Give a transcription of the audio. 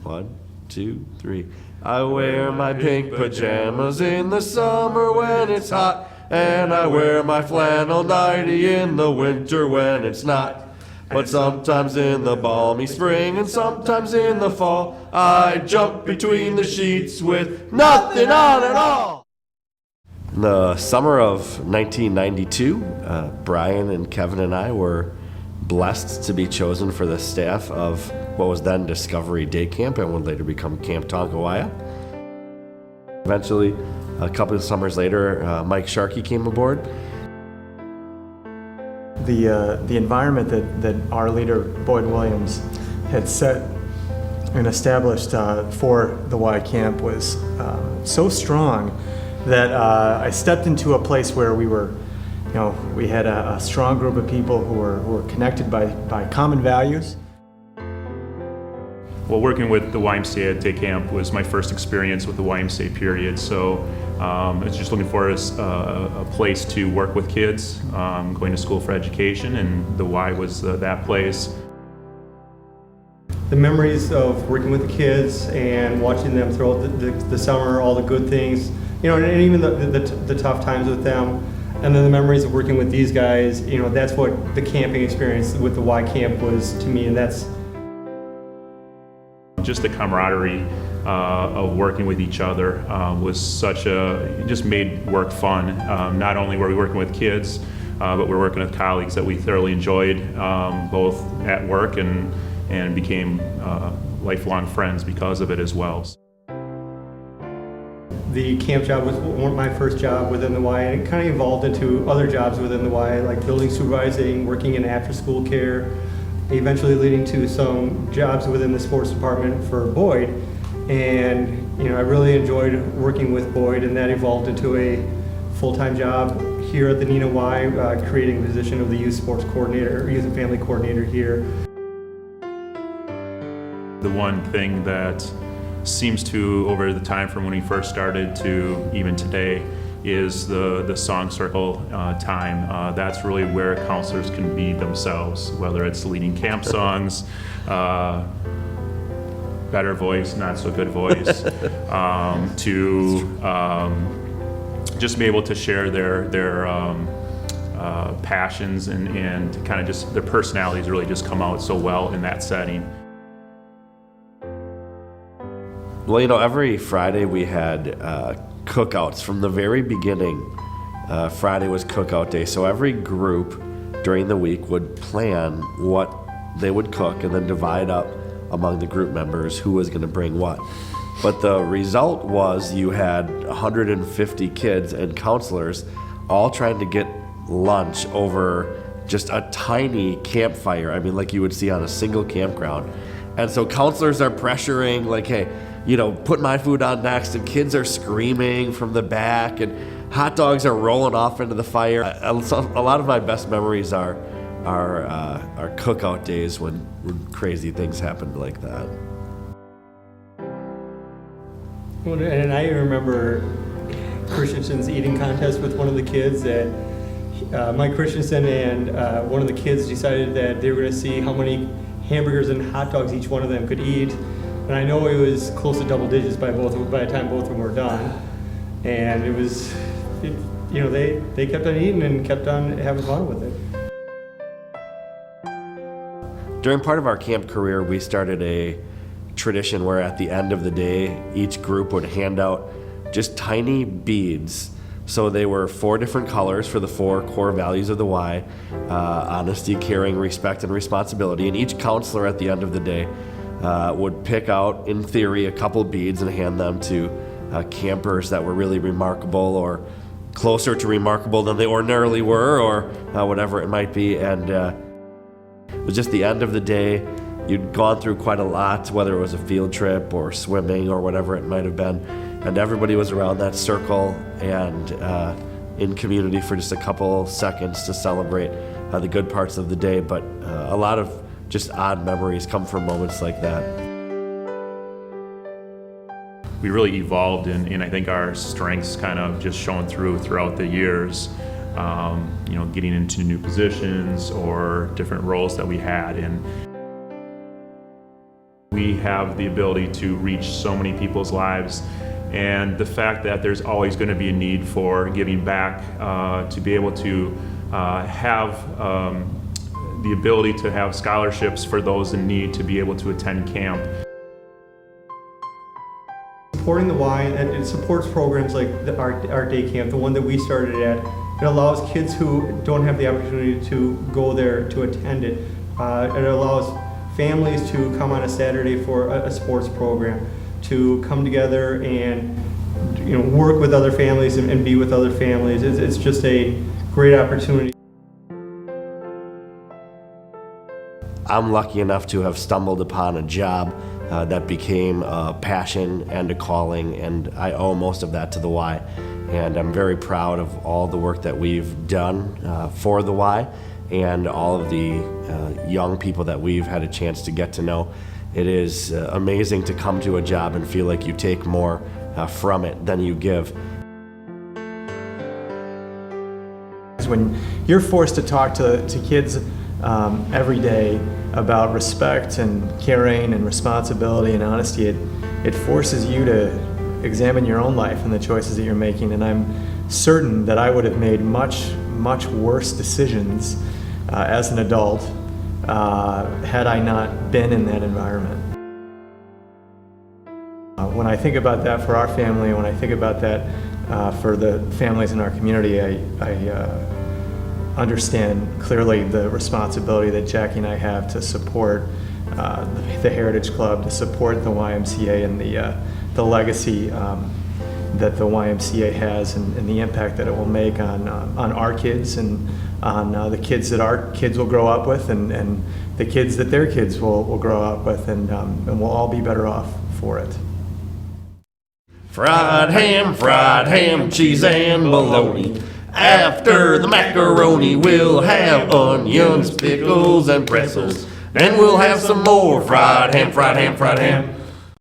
1, 2, 3. I wear my pink pajamas in the summer when it's hot, and I wear my flannel nightie in the winter when it's not. But sometimes in the balmy spring and sometimes in the fall, I jump between the sheets with nothing on at all. In the summer of 1992, Brian and Kevin and I were blessed to be chosen for the staff of what was then Discovery Day Camp and would later become Camp Tonkawaya. Eventually, a couple of summers later, Mike Sharkey came aboard. The environment that our leader, Boyd Williams, had set and established for the Y camp was so strong that I stepped into a place where we were, we had a strong group of people who were connected by common values. Well, working with the YMCA at day camp was my first experience with the YMCA period, so I was just looking for a place to work with kids, going to school for education, and the Y was that place. The memories of working with the kids and watching them throughout the summer, all the good things, and even the tough times with them, and then the memories of working with these guys, that's what the camping experience with the Y camp was to me, and that's just the camaraderie of working with each other was just made work fun. Not only were we working with kids, but we're working with colleagues that we thoroughly enjoyed, both at work and became lifelong friends because of it as well. The camp job was my first job within the Y, and it kind of evolved into other jobs within the Y, like building supervising, working in after-school care, eventually leading to some jobs within the sports department for Boyd. And I really enjoyed working with Boyd, and that evolved into a full-time job here at the Neenah Y, creating the position of the youth sports coordinator, youth and family coordinator here. The one thing that seems to, over the time from when we first started to even today, is the song circle time. That's really where counselors can be themselves, whether it's leading camp songs, better voice, not so good voice, to just be able to share their passions and kind of just their personalities really just come out so well in that setting. Well, every Friday we had cookouts from the very beginning. Friday was cookout day, so every group during the week would plan what they would cook and then divide up among the group members who was going to bring what. But the result was you had 150 kids and counselors all trying to get lunch over just a tiny campfire, like you would see on a single campground. And so counselors are pressuring, like, hey, put my food on next, and kids are screaming from the back, and hot dogs are rolling off into the fire. A lot of my best memories are cookout days when crazy things happened like that. Well, and I remember Christensen's eating contest with one of the kids that Mike Christensen and one of the kids decided that they were going to see how many hamburgers and hot dogs each one of them could eat. And I know it was close to double digits by the time both of them were done. And they kept on eating and kept on having fun with it. During part of our camp career, we started a tradition where at the end of the day, each group would hand out just tiny beads. So they were 4 different colors for the 4 core values of the Y: honesty, caring, respect, and responsibility. And each counselor at the end of the day would pick out, in theory, a couple beads and hand them to campers that were really remarkable or closer to remarkable than they ordinarily were, or whatever it might be. And it was just the end of the day. You'd gone through quite a lot, whether it was a field trip or swimming or whatever it might have been. And everybody was around that circle and in community for just a couple seconds to celebrate the good parts of the day. But a lot of just odd memories come from moments like that. We really evolved, and I think our strengths kind of just shown throughout the years. Getting into new positions or different roles that we had, and We have the ability to reach so many people's lives, and the fact that there's always going to be a need for giving back, to be able to have the ability to have scholarships for those in need to be able to attend camp. Supporting the Y, and it supports programs like our day camp, the one that we started at. It allows kids who don't have the opportunity to go there to attend it. It allows families to come on a Saturday for a sports program, to come together and work with other families and be with other families. It's just a great opportunity. I'm lucky enough to have stumbled upon a job that became a passion and a calling, and I owe most of that to the Y. And I'm very proud of all the work that we've done for the Y and all of the young people that we've had a chance to get to know. It is amazing to come to a job and feel like you take more from it than you give. When you're forced to talk to kids every day about respect and caring and responsibility and honesty, it forces you to examine your own life and the choices that you're making. And I'm certain that I would have made much, much worse decisions as an adult had I not been in that environment. When I think about that for our family, when I think about that for the families in our community, I understand clearly the responsibility that Jackie and I have to support the Heritage Club, to support the YMCA and the legacy that the YMCA has, and the impact that it will make on our kids and on the kids that our kids will grow up with, and the kids that their kids will grow up with, and we'll all be better off for it. Fried ham, cheese and bologna. After the macaroni, we'll have onions, pickles, and pretzels. Then we'll have some more fried ham.